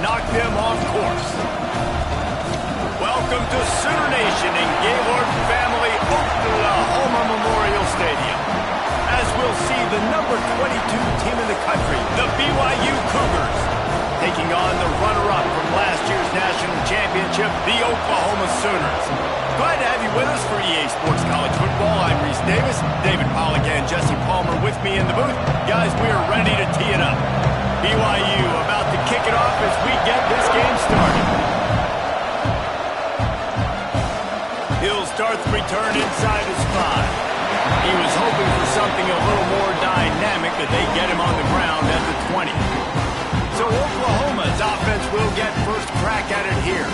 knock them off course. Welcome to Sooner Nation in Gaylord Family Oklahoma Memorial Stadium, as we'll see the number 22 team in the country, the BYU Cougars, taking on the runner-up from last year's national championship, the Oklahoma Sooners. Glad to have you with us for EA Sports College Football. I'm Reese Davis, David Pollack and Jesse Palmer with me in the booth. Guys, we are ready to tee it up. BYU about to kick it off as we get this game started. He'll start the return inside his 5. He was hoping for something a little more dynamic, but they get him on the ground at the 20. So Oklahoma's offense will get first crack at it here.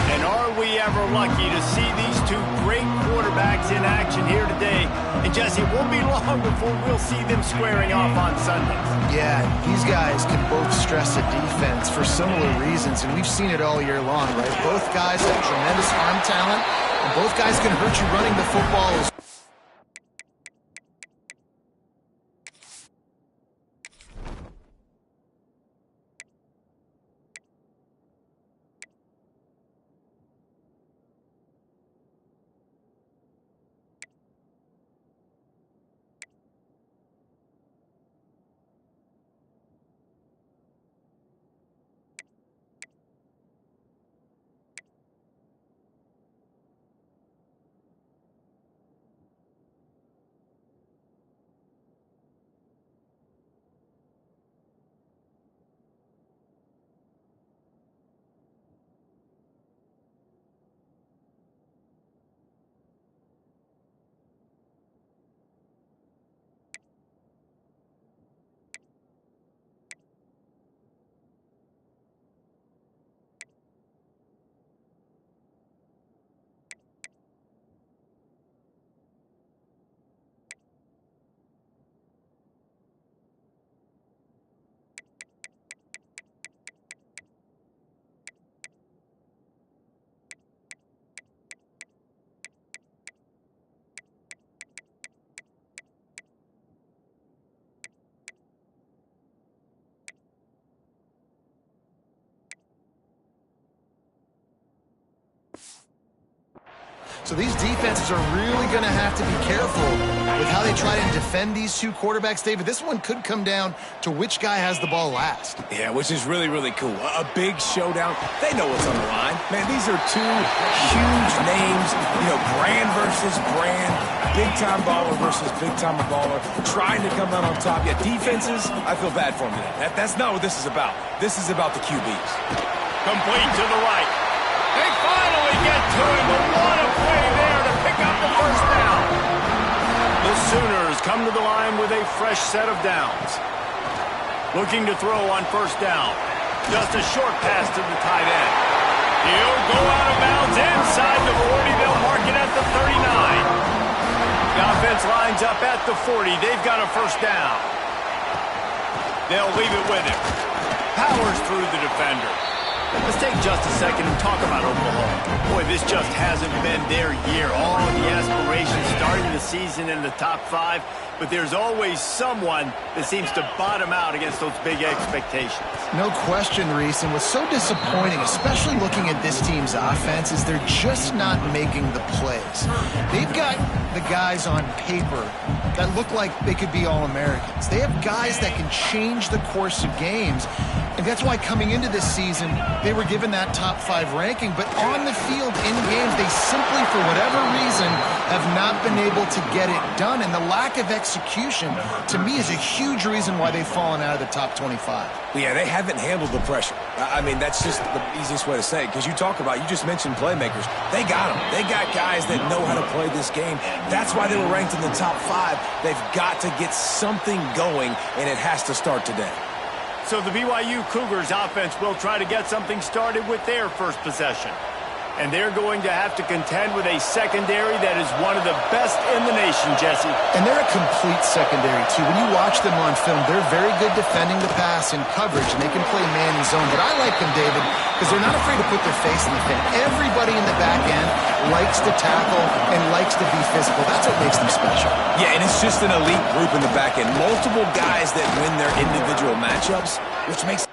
And are we ever lucky to see these two great quarterbacks in action here today? And Jesse, it won't be long before we'll see them squaring off on Sundays. Yeah, these guys can both stress a defense for similar reasons, and we've seen it all year long, right? Both guys have tremendous arm talent, and both guys can hurt you running the football as So these defenses are really going to have to be careful with how they try to defend these two quarterbacks. David, this one could come down to which guy has the ball last. Yeah, which is really, really cool. A big showdown. They know what's on the line. Man, these are two huge names. You know, brand versus brand. Big-time baller versus big-time baller. Trying to come out on top. Yeah, defenses, I feel bad for them today. That's not what this is about. This is about the QBs. Complete to the right. They finally get to him, but what a play there to pick up the first down. The Sooners come to the line with a fresh set of downs. Looking to throw on first down. Just a short pass to the tight end. He'll go out of bounds inside the 40. They'll mark it at the 39. The offense lines up at the 40. They've got a first down. They'll leave it with him. Powers through the defender. Let's take just a second and talk about Oklahoma. Boy, this just hasn't been their year. All of the aspirations starting the season in the top 5, but there's always someone that seems to bottom out against those big expectations. No question, Reese, and what's so disappointing, especially looking at this team's offense, is they're just not making the plays. They've got the guys on paper that look like they could be All-Americans. They have guys that can change the course of games, and that's why coming into this season, they were given that top 5 ranking, but on the field, in games, they simply, for whatever reason, have not been able to get it done, and the lack of execution, to me, is a huge reason why they've fallen out of the top 25. Yeah, they haven't handled the pressure. I mean, that's just the easiest way to say it, because you just mentioned playmakers. They got them. They got guys that know how to play this game. That's why they were ranked in the top 5. They've got to get something going, and it has to start today. So the BYU Cougars offense will try to get something started with their first possession. And they're going to have to contend with a secondary that is one of the best in the nation, Jesse. And they're a complete secondary, too. When you watch them on film, they're very good defending the pass and coverage, and they can play man and zone. But I like them, David, because they're not afraid to put their face in the fin. Everybody in the back end likes to tackle and likes to be physical. That's what makes them special. Yeah, and it's just an elite group in the back end. Multiple guys that win their individual matchups, which makes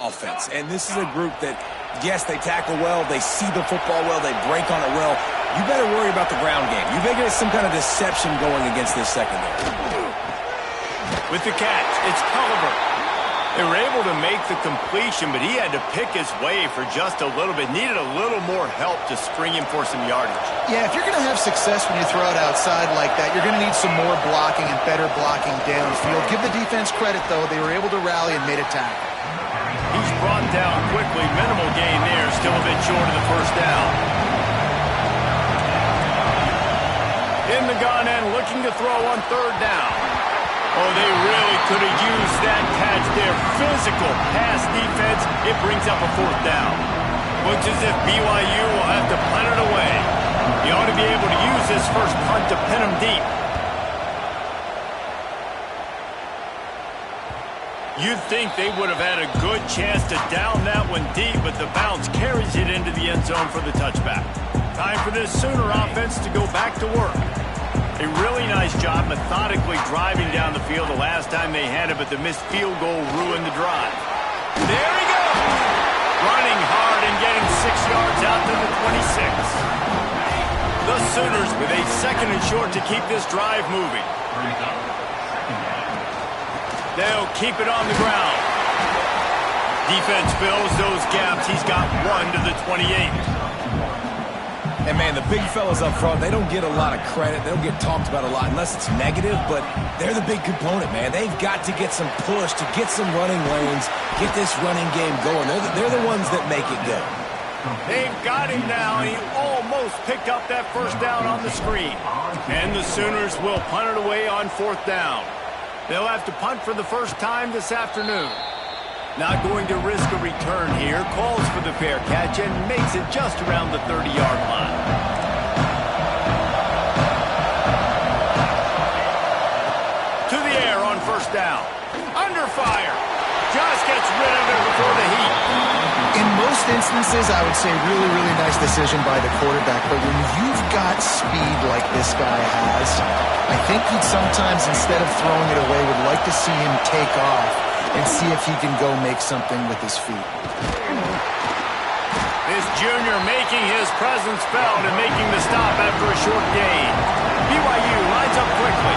offense. And this is a group that, yes, they tackle well, they see the football well, they break on it well. You better worry about the ground game. You better get some kind of deception going against this secondary. With the catch, it's Culliver. They were able to make the completion, but he had to pick his way for just a little bit. Needed a little more help to spring him for some yardage. Yeah, if you're going to have success when you throw it outside like that, you're going to need some more blocking and better blocking downfield. Give the defense credit, though. They were able to rally and made a tackle. He's brought down quickly. Minimal gain there. Still a bit short of the first down. In the gun and looking to throw on third down. Oh, they really could have used that catch there. Physical pass defense. It brings up a fourth down. Looks as if BYU will have to punt it away. You ought to be able to use this first punt to pin them deep. You'd think they would have had a good chance to down that one deep, but the bounce carries it into the end zone for the touchback. Time for this Sooner offense to go back to work. A really nice job methodically driving down the field the last time they had it, but the missed field goal ruined the drive. There he goes! Running hard and getting 6 yards out to the 26. The Sooners with a second and short to keep this drive moving. They'll keep it on the ground. Defense fills those gaps. He's got 1 to the 28. And, man, the big fellas up front, they don't get a lot of credit. They don't get talked about a lot unless it's negative, but they're the big component, man. They've got to get some push, to get some running lanes, get this running game going. They're the ones that make it go. They've got him now. He almost picked up that first down on the screen. And the Sooners will punt it away on fourth down. They'll have to punt for the first time this afternoon. Not going to risk a return here. Calls for the fair catch and makes it just around the 30-yard line. To the air on first down. Under fire. Just gets rid of it before the heat. In most instances, I would say really, really nice decision by the quarterback. But when you've got speed like this guy has, I think he'd sometimes, instead of throwing it away, would like to see him take off and see if he can go make something with his feet. This junior making his presence felt and making the stop after a short gain. BYU lines up quickly.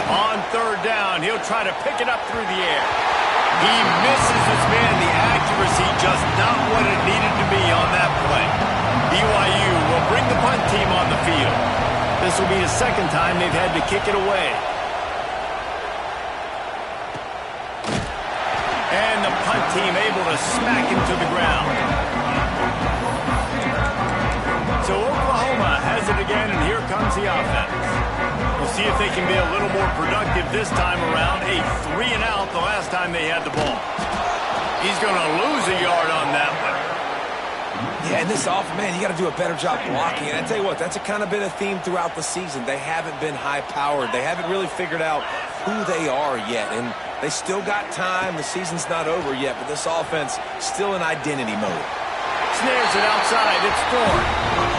On third down, he'll try to pick it up through the air. He misses his man. The accuracy just not what it needed to be on that play. BYU will bring the punt team on the field. This will be the second time they've had to kick it away. And the punt team able to smack him to the ground. So Oklahoma has it again, and here comes the offense. We'll see if they can be a little more productive this time around. A 3-and-out the last time they had the ball. He's going to lose a yard on that one. Yeah, and this offense, man, you got to do a better job blocking. And I tell you what, that's kind of been a theme throughout the season. They haven't been high-powered. They haven't really figured out who they are yet. And they still got time. The season's not over yet, but this offense still in identity mode. Snares it outside. It's Thorne.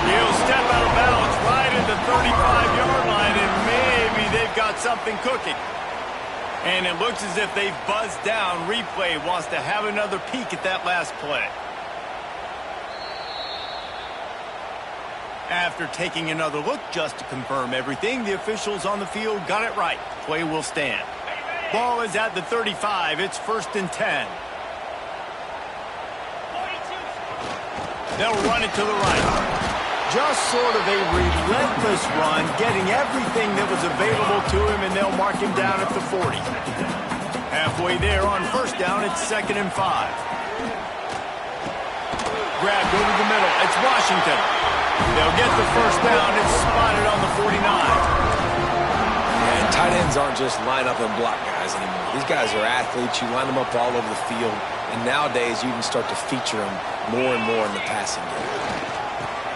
He'll step out of bounds right at the 35-yard line, and maybe they've got something cooking. And it looks as if they've buzzed down. Replay wants to have another peek at that last play. After taking another look just to confirm everything, the officials on the field got it right. Play will stand. Ball is at the 35. It's 1st and 10. They'll run it to the right. Just sort of a relentless run, getting everything that was available to him, and they'll mark him down at the 40. Halfway there on first down, it's 2nd and 5. Grabbed over the middle. It's Washington. They'll get the first down. It's spotted on the 49. And tight ends aren't just line up and block guys anymore. These guys are athletes. You line them up all over the field. And nowadays, you can start to feature them more and more in the passing game.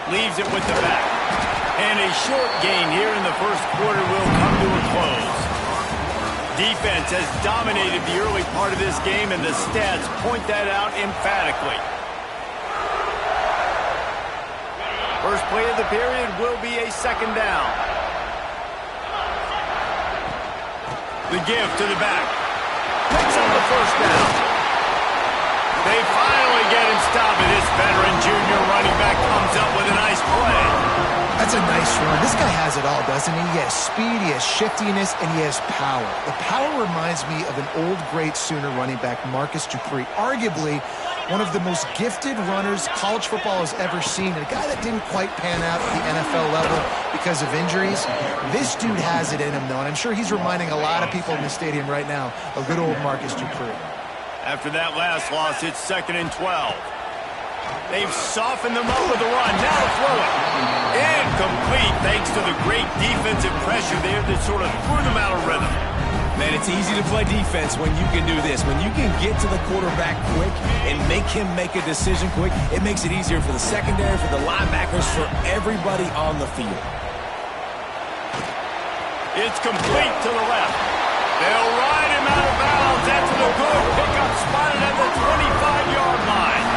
Leaves it with the back. And a short gain here in the first quarter will come to a close. Defense has dominated the early part of this game, and the stats point that out emphatically. First play of the period will be a second down. The give to the back. Picks up the first down. They finally get him stopped, and this veteran junior running back comes up with a nice play. That's a nice run. This guy has it all, doesn't he? He has speed, he has shiftiness, and he has power. The power reminds me of an old great Sooner running back, Marcus Dupree. Arguably one of the most gifted runners college football has ever seen. And a guy that didn't quite pan out at the NFL level because of injuries. This dude has it in him, though, and I'm sure he's reminding a lot of people in the stadium right now of good old Marcus Dupree. After that last loss, it's 2nd and 12. They've softened them up with the run. Now throw it. Incomplete thanks to the great defensive pressure there that sort of threw them out of rhythm. Man, it's easy to play defense when you can do this. When you can get to the quarterback quick and make him make a decision quick, it makes it easier for the secondary, for the linebackers, for everybody on the field. It's complete to the left. They'll ride him out of bounds after the good pickup spotted at the 25-yard line.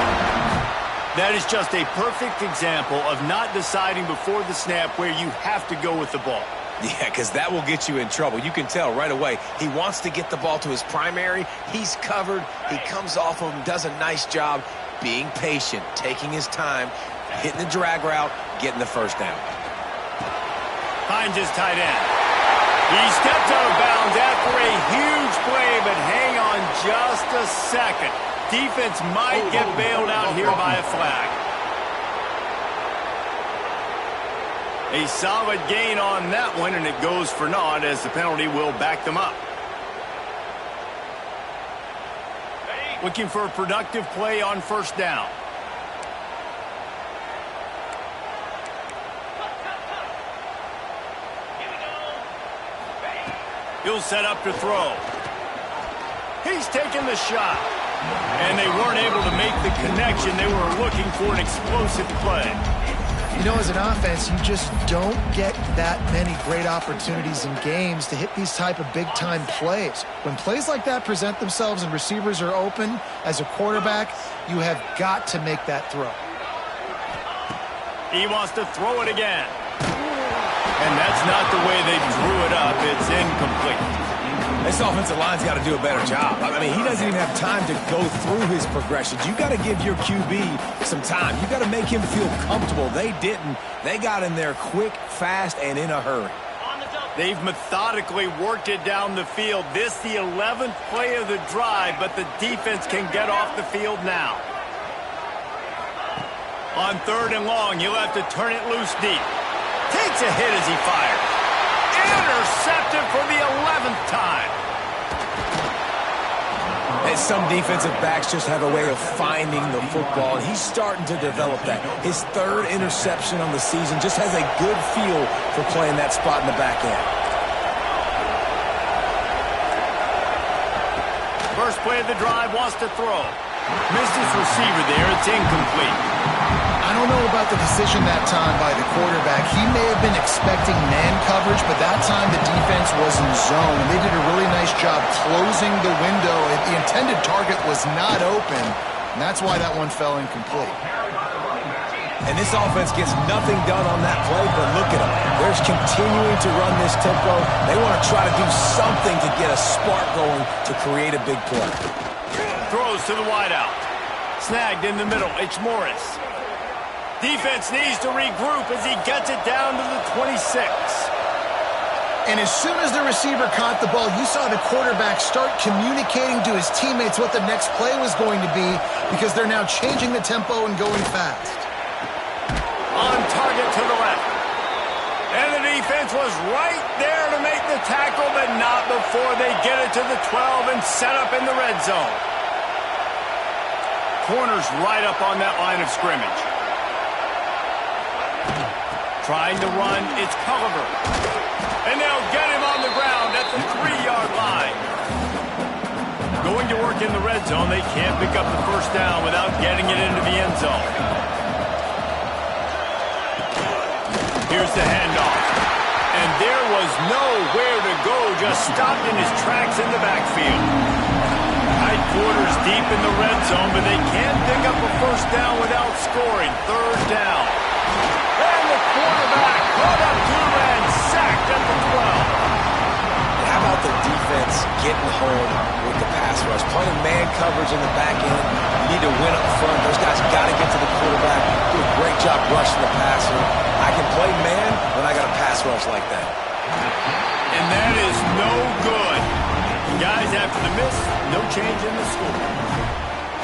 That is just a perfect example of not deciding before the snap where you have to go with the ball. Yeah, because that will get you in trouble. You can tell right away he wants to get the ball to his primary. He's covered. He comes off of him, does a nice job being patient, taking his time, hitting the drag route, getting the first down. Finds his tight end. He stepped out of bounds after a huge play, but hang on just a second. Defense might get bailed out here by a flag. A solid gain on that one, and it goes for naught as the penalty will back them up. Looking for a productive play on first down. He'll set up to throw. He's taking the shot. And they weren't able to make the connection. They were looking for an explosive play. You know, as an offense, you just don't get that many great opportunities in games to hit these type of big-time plays. When plays like that present themselves and receivers are open, as a quarterback, you have got to make that throw. He wants to throw it again. And that's not the way they drew it up. It's incomplete. This offensive line's got to do a better job. I mean, he doesn't even have time to go through his progressions. You got to give your QB some time. You got to make him feel comfortable. They didn't. They got in there quick, fast, and in a hurry. They've methodically worked it down the field. This the 11th play of the drive, but the defense can get off the field now. On 3rd and long, he'll have to turn it loose deep. Takes a hit as he fires. Intercepted for the 11th time. And some defensive backs just have a way of finding the football, and he's starting to develop that. His 3rd interception on the season just has a good feel for playing that spot in the back end. First play of the drive, wants to throw. Missed his receiver there. It's incomplete. I don't know about the decision that time by the quarterback. He may have been expecting man coverage, but that time the defense was in zone. And they did a really nice job closing the window. The intended target was not open, and that's why that one fell incomplete. And this offense gets nothing done on that play, but look at them. They're continuing to run this tempo. They want to try to do something to get a spark going to create a big play. Throws to the wideout. Snagged in the middle. It's Morris. Defense needs to regroup as he gets it down to the 26. And as soon as the receiver caught the ball, you saw the quarterback start communicating to his teammates what the next play was going to be, because they're now changing the tempo and going fast. On target to the left. And the defense was right there to make the tackle, but not before they get it to the 12 and set up in the red zone. Corners right up on that line of scrimmage. Trying to run, it's Culliver. And they'll get him on the ground at the 3-yard line. Going to work in the red zone, they can't pick up the first down without getting it into the end zone. Here's the handoff. And there was nowhere to go, just stopped in his tracks in the backfield. Tight quarters deep in the red zone, but they can't pick up a first down without scoring. 3rd down. back, caught up to and sacked at the 12. How about the defense getting home with the pass rush? Playing man coverage in the back end. You need to win up front. Those guys got to get to the quarterback. Do a great job rushing the passer. I can play man when I got a pass rush like that. And that is no good. Guys, after the miss, no change in the score.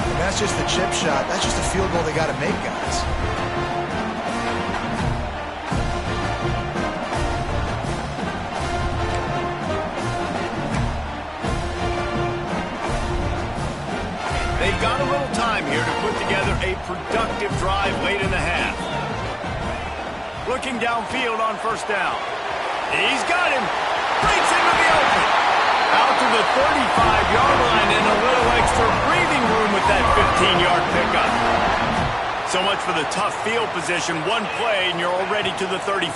And that's just the chip shot. That's just a field goal they got to make, guys. They've got a little time here to put together a productive drive late in the half. Looking downfield on first down. He's got him. Breaks into the open. Out to the 35-yard line and a little extra breathing room with that 15-yard pickup. So much for the tough field position. One play and you're already to the 35.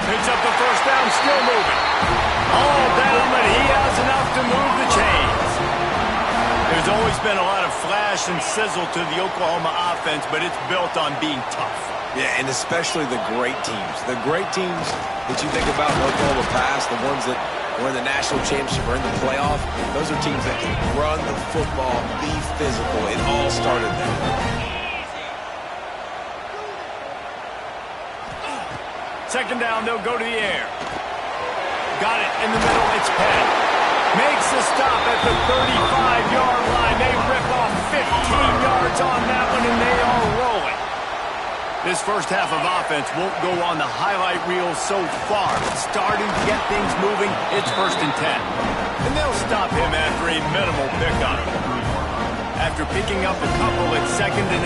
Picks up the first down, still moving. All down, but he has enough to move the chains. There's always been a lot of flash and sizzle to the Oklahoma offense, but it's built on being tough. Yeah, and especially the great teams. The great teams that you think about in Oklahoma past, the ones that were in the national championship or in the playoff, those are teams that can run the football, be physical. It all started there. Second down, they'll go to the air. Got it in the middle, it's Penn. Makes the stop at the 35-yard line. They rip off 15 yards on that one, and they are rolling. This first half of offense won't go on the highlight reel so far. It's starting to get things moving. It's 1st and 10. And they'll stop him after a minimal pickup. After picking up a couple, it's 2nd and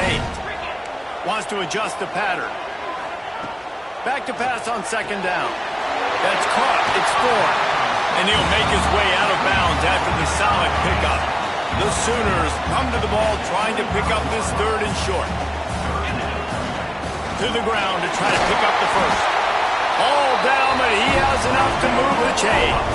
8. Wants to adjust the pattern. Back to pass on 2nd down. That's caught. It's Ford. And he'll make his way out of bounds after the solid pickup. The Sooners come to the ball trying to pick up this 3rd and short. To the ground to try to pick up the first. All down, but he has enough to move the chains.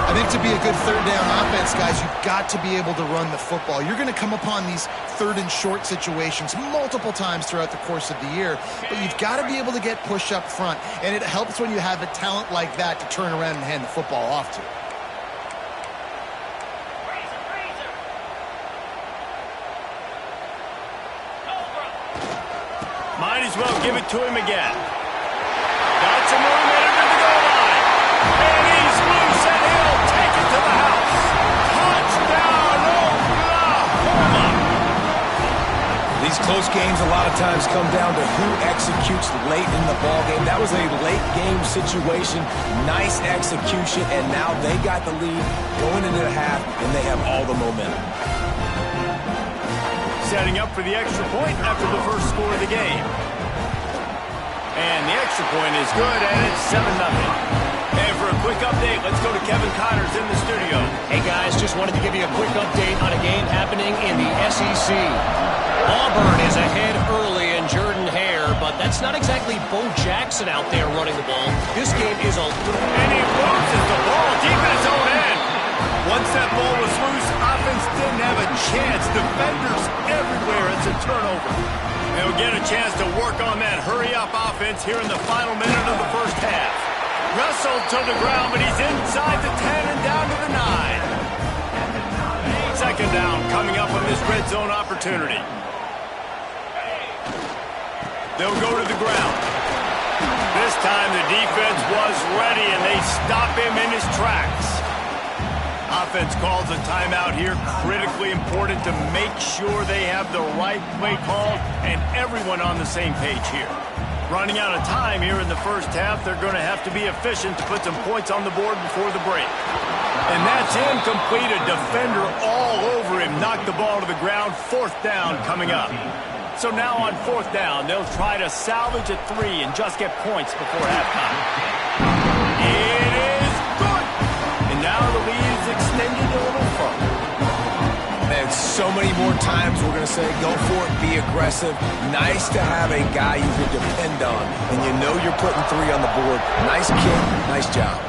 I think to be a good 3rd down offense, guys, you've got to be able to run the football. You're going to come upon these 3rd and short situations multiple times throughout the course of the year, but you've got to be able to get push up front, and it helps when you have a talent like that to turn around and hand the football off to. Might as well give it to him again. Got some room in it at the goal line. And he's loose, and he'll take it to the house. Touchdown, Oklahoma! These close games a lot of times come down to who executes late in the ball game. That was a late game situation. Nice execution, and now they got the lead going into the half, and they have all the momentum. Setting up for the extra point after the first score of the game. And the extra point is good, and it's 7-0. And for a quick update, let's go to Kevin Connors in the studio. Hey, guys, just wanted to give you a quick update on a game happening in the SEC. Auburn is ahead early in Jordan-Hare, but that's not exactly Bo Jackson out there running the ball. This game is a little... And he loses the ball deep in his own end. Once that ball was loose, offense didn't have a chance. Defenders everywhere. It's a turnover. They'll get a chance to work on that hurry-up offense here in the final minute of the first half. Wrestled to the ground, but he's inside the 10 and down to the 9. Second down coming up on this red zone opportunity. They'll go to the ground. This time the defense was ready, and they stop him in his tracks. Offense calls a timeout here. Critically important to make sure they have the right play call and everyone on the same page here. Running out of time here in the first half, they're going to have to be efficient to put some points on the board before the break. And that's incomplete. A defender all over him. Knocked the ball to the ground. 4th down coming up. So now on 4th down, they'll try to salvage a 3 and just get points before halftime. It is good. And now the lead is extended a little further. And so many more times we're going to say, go for it, be aggressive. Nice to have a guy you can depend on. And you know you're putting 3 on the board. Nice kick, nice job.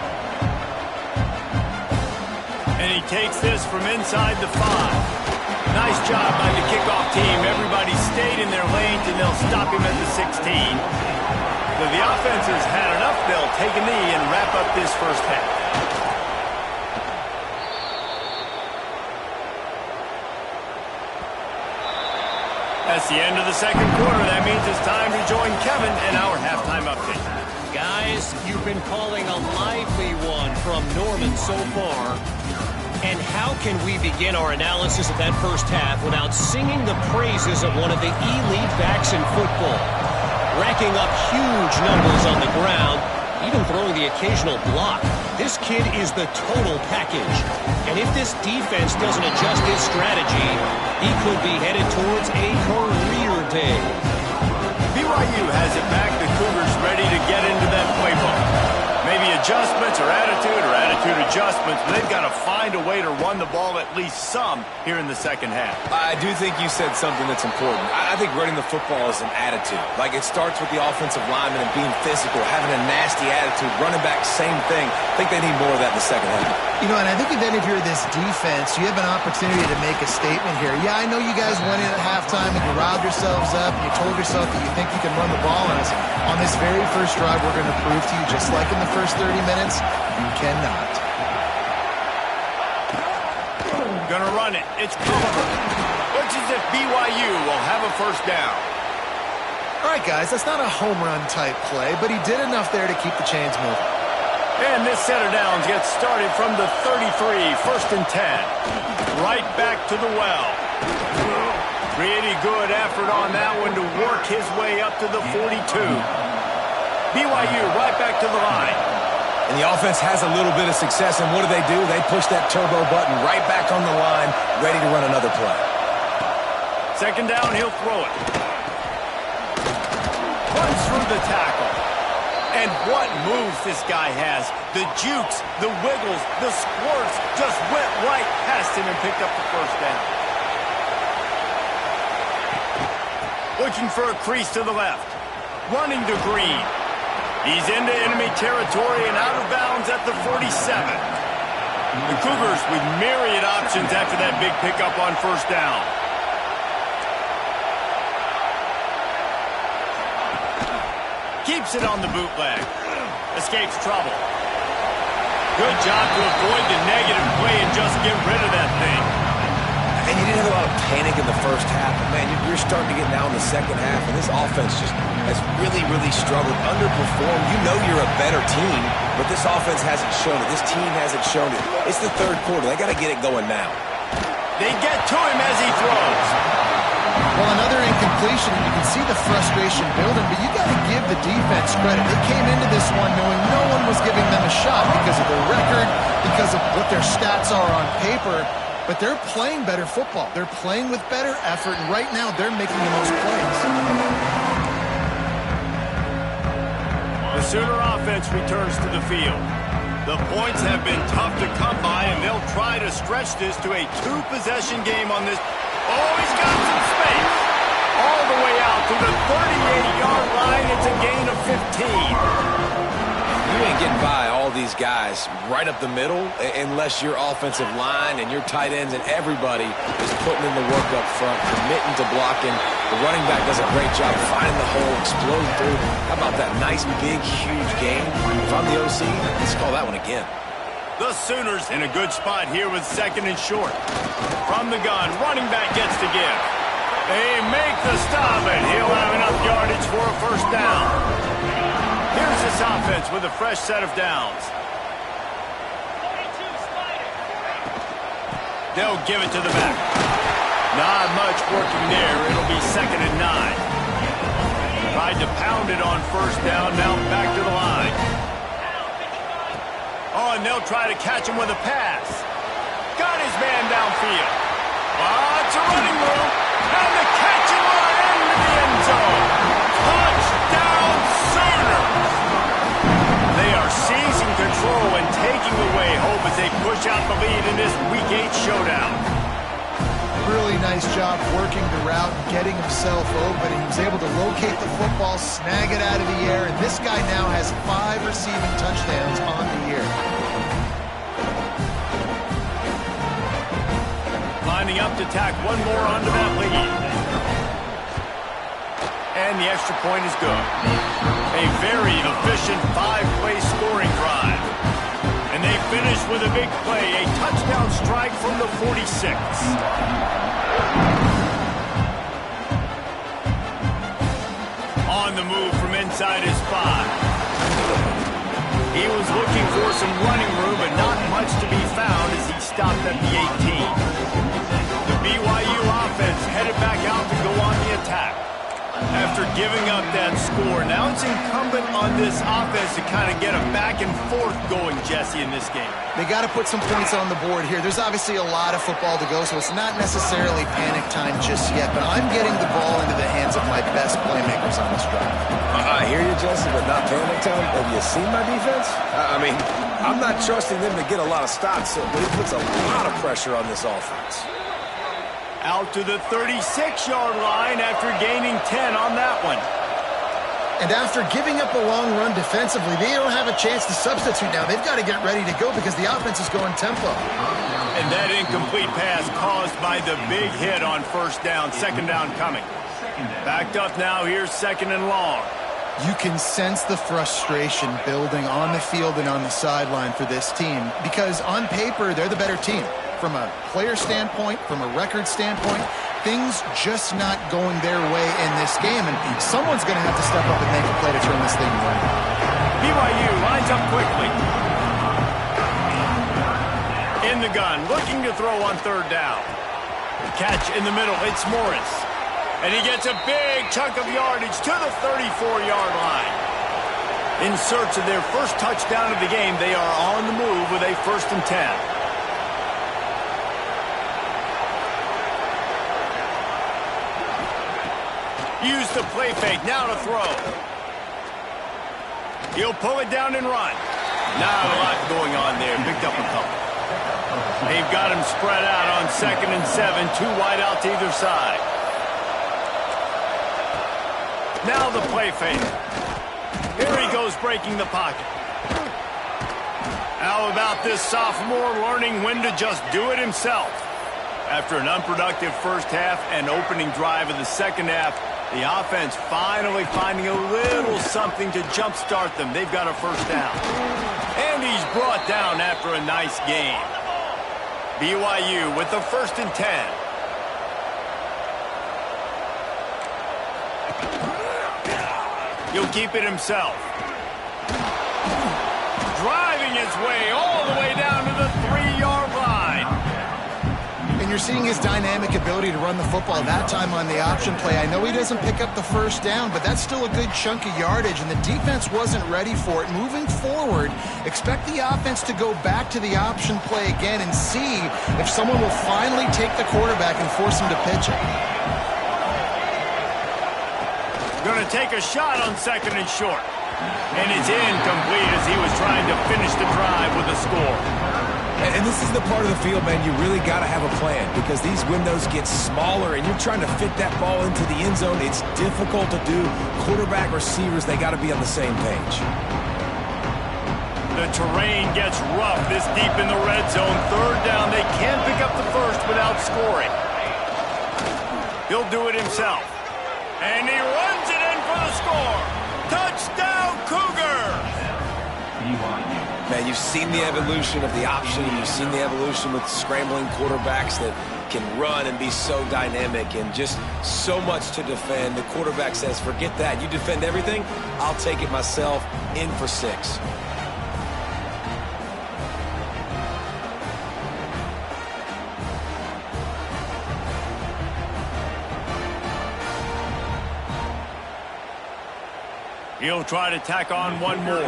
And he takes this from inside the 5. Nice job by the kickoff team. Everybody stayed in their lanes, and they'll stop him at the 16. So the offense has had enough. They'll take a knee and wrap up this first half. That's the end of the second quarter. That means it's time to join Kevin and our halftime update. Guys, you've been calling a lively one from Norman so far. And how can we begin our analysis of that first half without singing the praises of one of the elite backs in football? Racking up huge numbers on the ground, even throwing the occasional block. This kid is the total package. And if this defense doesn't adjust his strategy, he could be headed towards a career day. BYU has it back. The Cougars ready to get into that playbook. Maybe adjustments or attitude adjustments, but they've got to find a way to run the ball at least some here in the second half. I do think you said something that's important. I think running the football is an attitude. Like, it starts with the offensive lineman and being physical, having a nasty attitude. Running back, same thing. I think they need more of that in the second half. You know, and I think if any of you are this defense, you have an opportunity to make a statement here. Yeah, I know you guys went in at halftime and you riled yourselves up and you told yourself that you think you can run the ball on us. On this very first drive, we're going to prove to you, just like in the first 30 minutes, you cannot. Gonna run it. It's Cooper. Looks as if BYU will have a first down. All right, guys, that's not a home run type play, but he did enough there to keep the chains moving. And this set of downs gets started from the 33, first and 10. Right back to the well. Pretty good effort on that one to work his way up to the 42. BYU right back to the line. And the offense has a little bit of success, and what do? They push that turbo button right back on the line, ready to run another play. Second down, he'll throw it. Runs through the tackle. And what moves this guy has. The jukes, the wiggles, the squirts just went right past him and picked up the first down. Looking for a crease to the left. Running to Green. He's into enemy territory and out of bounds at the 47. The Cougars with myriad options after that big pickup on first down. Keeps it on the bootleg. Escapes trouble. Good job to avoid the negative play and just get rid of that thing. And you didn't have a lot of panic in the first half, but man, you're starting to get now in the second half, and this offense just has really, really struggled, underperformed. You know you're a better team, but this offense hasn't shown it. This team hasn't shown it. It's the third quarter. They got to get it going now. They get to him as he throws. Well, another incompletion, and you can see the frustration building, but you got to give the defense credit. They came into this one knowing no one was giving them a shot because of their record, because of what their stats are on paper. But they're playing better football. They're playing with better effort, and right now they're making the most plays. The Sooner offense returns to the field. The points have been tough to come by, and they'll try to stretch this to a two-possession game on this. Oh, he's got some space. All the way out to the 38-yard line. It's a gain of 15. You ain't getting by all these guys right up the middle unless your offensive line and your tight ends and everybody is putting in the work up front, committing to blocking. The running back does a great job finding the hole, exploding through. How about that nice, big, huge game? If I'm the OC, let's call that one again. The Sooners in a good spot here with second and short. From the gun, running back gets to give. They make the stop, and he'll have enough yardage for a first down. Here's this offense with a fresh set of downs. They'll give it to the back. Not much working there. It'll be second and 9. Tried to pound it on first down. Now back to the line. Oh, and they'll try to catch him with a pass. Got his man downfield. Oh, it's a running room. And the catch and run into the end zone. Touchdown, Sooners. They are seizing control and taking away hope as they push out the lead in this Week 8 showdown. Really nice job working the route and getting himself open. He was able to locate the football, snag it out of the air, and this guy now has 5 receiving touchdowns on the year. Lining up enough to tack one more onto that lead. And the extra point is good. A very efficient 5-play scoring drive. And they finish with a big play, a touchdown strike from the 46. On the move from inside his 5. He was looking for some running room, but not much to be found as he stopped at the 18. The BYU offense headed back out to go on the attack. After giving up that score, now it's incumbent on this offense to kind of get a back and forth going, Jesse, in this game. They got to put some points on the board here. There's obviously a lot of football to go, so it's not necessarily panic time just yet, but I'm getting the ball into the hands of my best playmakers on this drive. I hear you, Jesse, but not panic time. Have you seen my defense? I mean, I'm not trusting them to get a lot of stops, but it puts a lot of pressure on this offense. Out to the 36-yard line after gaining 10 on that one. And after giving up a long run defensively, they don't have a chance to substitute now. They've got to get ready to go because the offense is going tempo. And that incomplete pass caused by the big hit on first down, second down coming. Backed up now, here's second and long. You can sense the frustration building on the field and on the sideline for this team because on paper, they're the better team. From a player standpoint, from a record standpoint, things just not going their way in this game, and someone's going to have to step up and make a play to turn this thing around. BYU lines up quickly. In the gun, looking to throw on third down. Catch in the middle, it's Morris. And he gets a big chunk of yardage to the 34-yard line. In search of their first touchdown of the game, they are on the move with a 1st and 10. Use the play fake, now to throw. He'll pull it down and run. Not a lot going on there, picked up a couple. They've got him spread out on 2nd and 7, 2 wide out to either side. Now the play fake. Here he goes breaking the pocket. How about this sophomore learning when to just do it himself? After an unproductive first half and opening drive of the second half, the offense finally finding a little something to jumpstart them. They've got a first down. And he's brought down after a nice game. BYU with the 1st and 10. He'll keep it himself. Driving his way all the way down to the 3-yard line. And you're seeing his dynamic ability to run the football, that time on the option play. I know he doesn't pick up the first down, but that's still a good chunk of yardage, and the defense wasn't ready for it. Moving forward, expect the offense to go back to the option play again and see if someone will finally take the quarterback and force him to pitch it. Going to take a shot on 2nd and short. And it's incomplete as he was trying to finish the drive with a score. And this is the part of the field, man, you really got to have a plan because these windows get smaller and you're trying to fit that ball into the end zone. It's difficult to do. Quarterback, receivers, they got to be on the same page. The terrain gets rough this deep in the red zone. Third down, they can't pick up the first without scoring. He'll do it himself. And he runs it in for the score. Touchdown, Cougars! Man, you've seen the evolution of the option. You've seen the evolution with scrambling quarterbacks that can run and be so dynamic and just so much to defend. The quarterback says, forget that. You defend everything, I'll take it myself. In for 6. He'll try to tack on one more.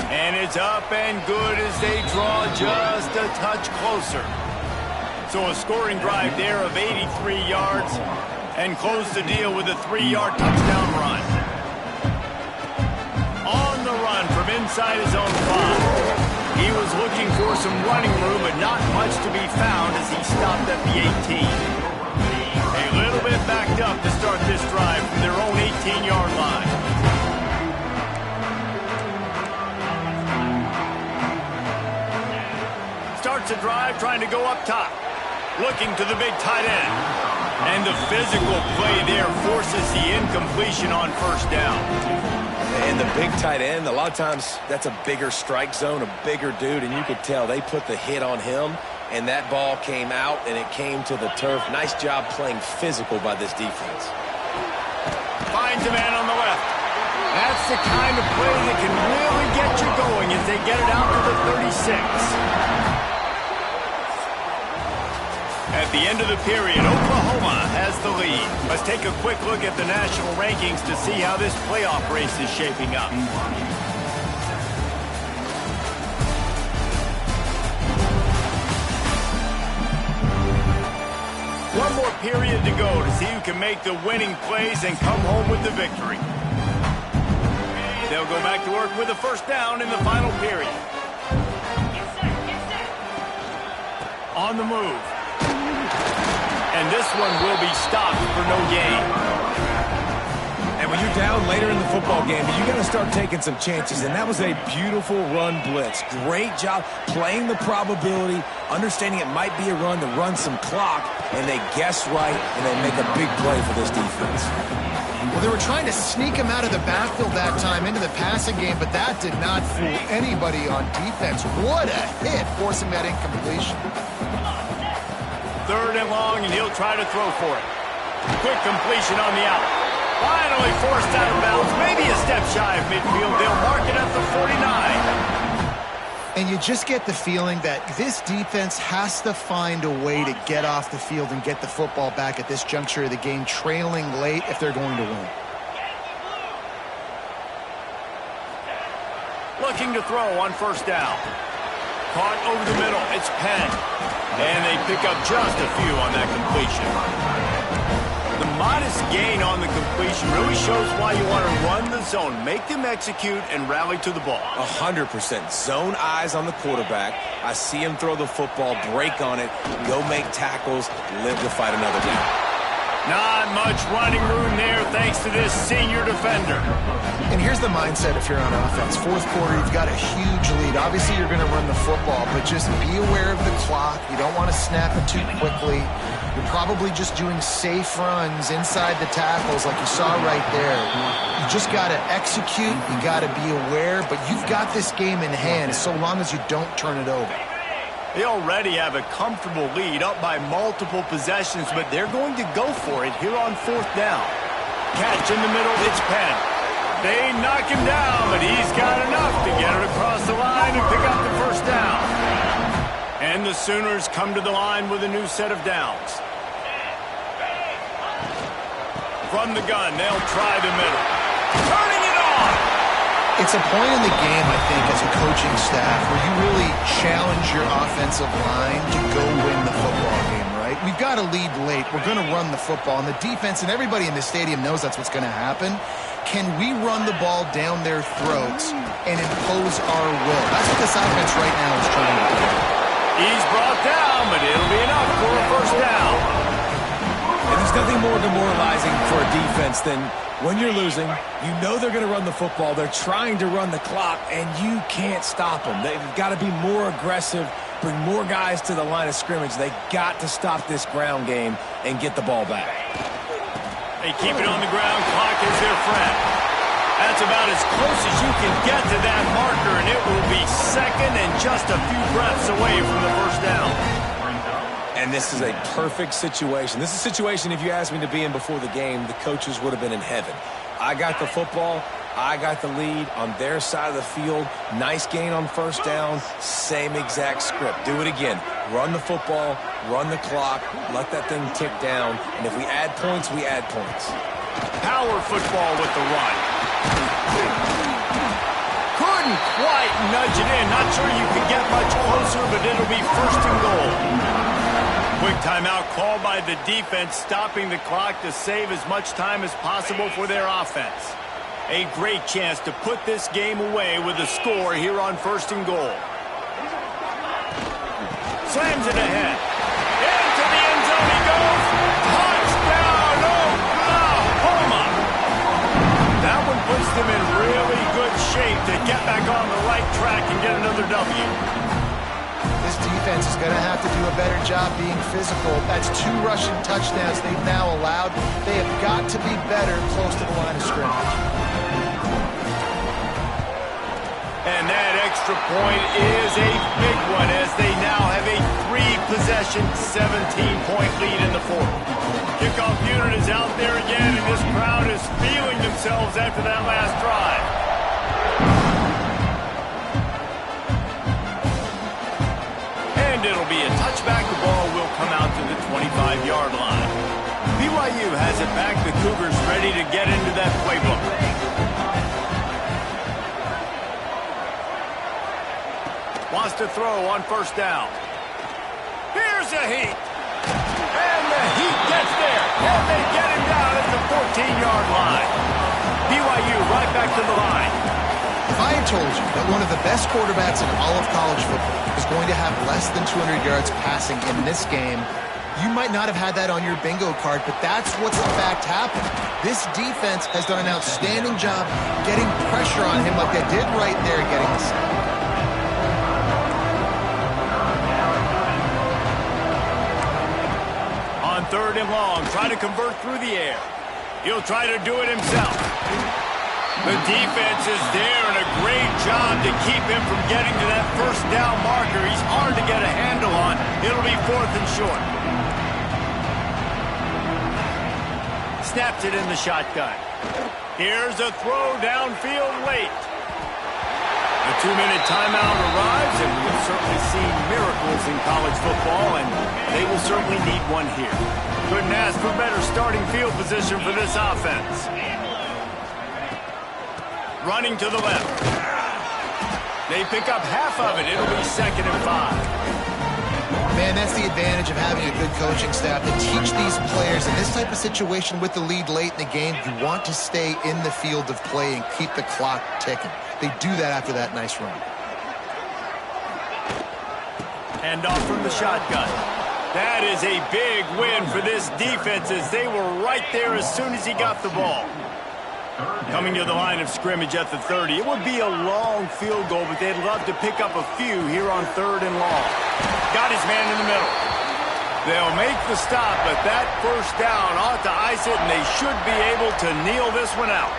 And it's up and good as they draw just a touch closer. So a scoring drive there of 83 yards and close the deal with a 3-yard touchdown run. On the run from inside his own 5. He was looking for some running room, but not much to be found as he stopped at the 18. A little bit backed up to start this drive from their own 18-yard line. starts a drive trying to go up top. Looking to the big tight end. And the physical play there forces the incompletion on first down. And the big tight end, a lot of times that's a bigger strike zone, a bigger dude, and you could tell they put the hit on him, and that ball came out, and it came to the turf. Nice job playing physical by this defense. Finds a man on the left. That's the kind of play that can really get you going as they get it out to the 36. At the end of the period, Oklahoma has the lead. Let's take a quick look at the national rankings to see how this playoff race is shaping up. One more period to go to see who can make the winning plays and come home with the victory. They'll go back to work with a first down in the final period. On the move. And this one will be stopped for no gain. And when you're down later in the football game, you got to start taking some chances. And that was a beautiful run blitz. Great job playing the probability, understanding it might be a run to run some clock, and they guess right, and they make a big play for this defense. Well, they were trying to sneak him out of the backfield that time into the passing game, but that did not fool anybody on defense. What a hit, forcing that incompletion. Third and long, and he'll try to throw for it. Quick completion on the out. Finally forced out of bounds. Maybe a step shy of midfield. They'll mark it at the 49. And you just get the feeling that this defense has to find a way to get off the field and get the football back at this juncture of the game, trailing late if they're going to win. Looking to throw on first down. Caught over the middle. It's Penn. And they pick up just a few on that completion. The modest gain on the completion really shows why you want to run the zone. Make them execute and rally to the ball. 100%. Zone eyes on the quarterback. I see him throw the football, break on it, go make tackles, live to fight another down. Not much running room there thanks to this senior defender. And here's the mindset if you're on offense. Fourth quarter, you've got a huge lead. Obviously, you're going to run the football, but just be aware of the clock. You don't want to snap it too quickly. You're probably just doing safe runs inside the tackles like you saw right there. You just got to execute. You got to be aware, but you've got this game in hand so long as you don't turn it over. They already have a comfortable lead up by multiple possessions, but they're going to go for it here on fourth down. Catch in the middle, it's Penn. They knock him down, but he's got enough to get it across the line and pick up the first down. And the Sooners come to the line with a new set of downs. From the gun, they'll try the middle. Turning it on! It's a point in the game, I think, as a coaching staff where you really challenge your offensive line to go win the football game, right? We've got to lead late. We're going to run the football. And the defense and everybody in the stadium knows that's what's going to happen. Can we run the ball down their throats and impose our will? That's what this offense right now is trying to do. He's brought down, but it'll be enough for a first down. And there's nothing more demoralizing for a defense than when you're losing, you know they're going to run the football. They're trying to run the clock, and you can't stop them. They've got to be more aggressive, bring more guys to the line of scrimmage. They got to stop this ground game and get the ball back. They keep it on the ground. Clock is their friend. That's about as close as you can get to that marker, and it will be second and just a few breaths away from the first down. And this is a perfect situation. This is a situation, if you asked me to be in before the game, the coaches would have been in heaven. I got the football. I got the lead on their side of the field. Nice gain on first down. Same exact script. Do it again. Run the football, run the clock, let that thing tick down. And if we add points, we add points. Power football with the run. Couldn't quite nudge it in. Not sure you could get much closer, but it'll be first and goal. Quick timeout called by the defense, stopping the clock to save as much time as possible for their offense. A great chance to put this game away with a score here on first and goal. Slams it ahead. Into the end zone he goes. Touchdown, Oklahoma! That one puts them in really good shape to get back on the right track and get another W. This This defense is going to have to do a better job being physical. That's 2 rushing touchdowns they've now allowed. They have got to be better close to the line of scrimmage. And that extra point is a big one as they now have a 3-possession, 17-point lead in the fourth. Kickoff unit is out there again, and this crowd is feeling themselves after that last drive. And it'll be a touchback. The ball will come out to the 25-yard line. BYU has it back. The Cougars ready to get into that playbook. Wants to throw on first down. Here's a heat. And the heat gets there. And they get him down at the 14-yard line. BYU right back to the line. If I had told you that one of the best quarterbacks in all of college football is going to have less than 200 yards passing in this game, you might not have had that on your bingo card, but that's what's in fact happened. This defense has done an outstanding job getting pressure on him like they did right there, getting the sack. On 3rd and long, try to convert through the air. He'll try to do it himself. The defense is there, and a great job to keep him from getting to that first down marker. He's hard to get a handle on. It'll be 4th and short. Snaps it in the shotgun. Here's a throw downfield late. The 2-minute timeout arrives, and we've certainly seen miracles in college football, and they will certainly need one here. Couldn't ask for better starting field position for this offense. Running to the left. They pick up half of it. It'll be 2nd and 5. Man, that's the advantage of having a good coaching staff to teach these players in this type of situation with the lead late in the game. You want to stay in the field of play and keep the clock ticking. They do that after that nice run. And off from the shotgun. That is a big win for this defense as they were right there as soon as he got the ball. Coming to the line of scrimmage at the 30. It would be a long field goal, but they'd love to pick up a few here on 3rd and long. Got his man in the middle. They'll make the stop, but that first down ought to ice it, and they should be able to kneel this one out.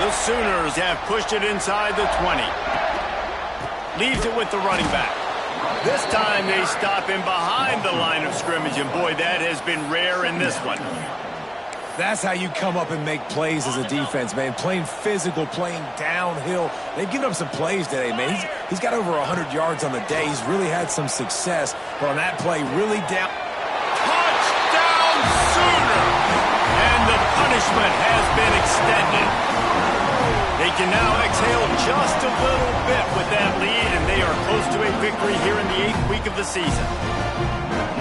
The Sooners have pushed it inside the 20. Leaves it with the running back. This time they stop him behind the line of scrimmage, and boy, that has been rare in this one. That's how you come up and make plays as a defense, man. Playing physical, playing downhill. They've given up some plays today, man. He's got over 100 yards on the day. He's really had some success. But on that play, really down. Touchdown, Sooner! And the punishment has been extended. They can now exhale just a little bit with that lead, and they are close to a victory here in the 8th week of the season.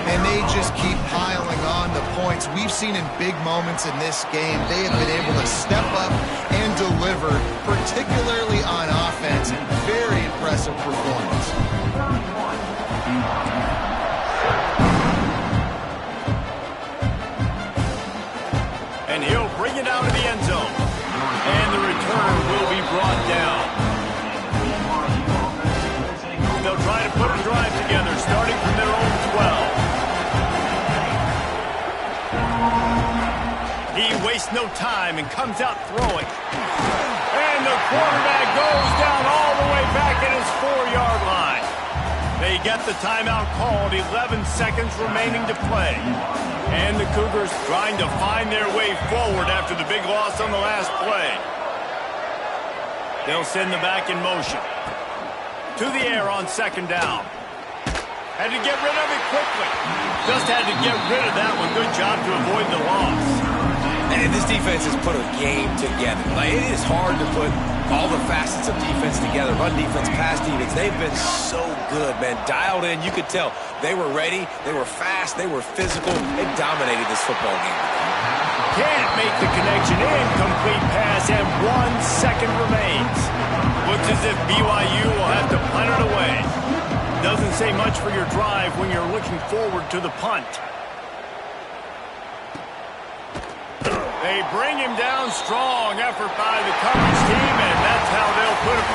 And they just keep piling on the points. We've seen in big moments in this game, they have been able to step up and deliver, particularly on offense. Very impressive performance. And he'll bring it out of the end zone. And the return will be brought down. They'll try to put a drive together, starting from their own 12. He wastes no time and comes out throwing. And the quarterback goes down all the way back at his 4-yard line. They get the timeout called, 11 seconds remaining to play. And the Cougars trying to find their way forward after the big loss on the last play. They'll send the back in motion. To the air on 2nd down. Had to get rid of it quickly. Just had to get rid of that one. Good job to avoid the loss. And this defense has put a game together. Like, it is hard to put all the facets of defense together. Run defense, pass defense. They've been so good, man. Dialed in. You could tell they were ready. They were fast. They were physical. They dominated this football game. Can't make the connection. Incomplete pass, and 1 second remains. Looks as if BYU will have to punt it away. Doesn't say much for your drive when you're looking forward to the punt. They bring him down strong. Effort by the coverage team, and that's how they'll put a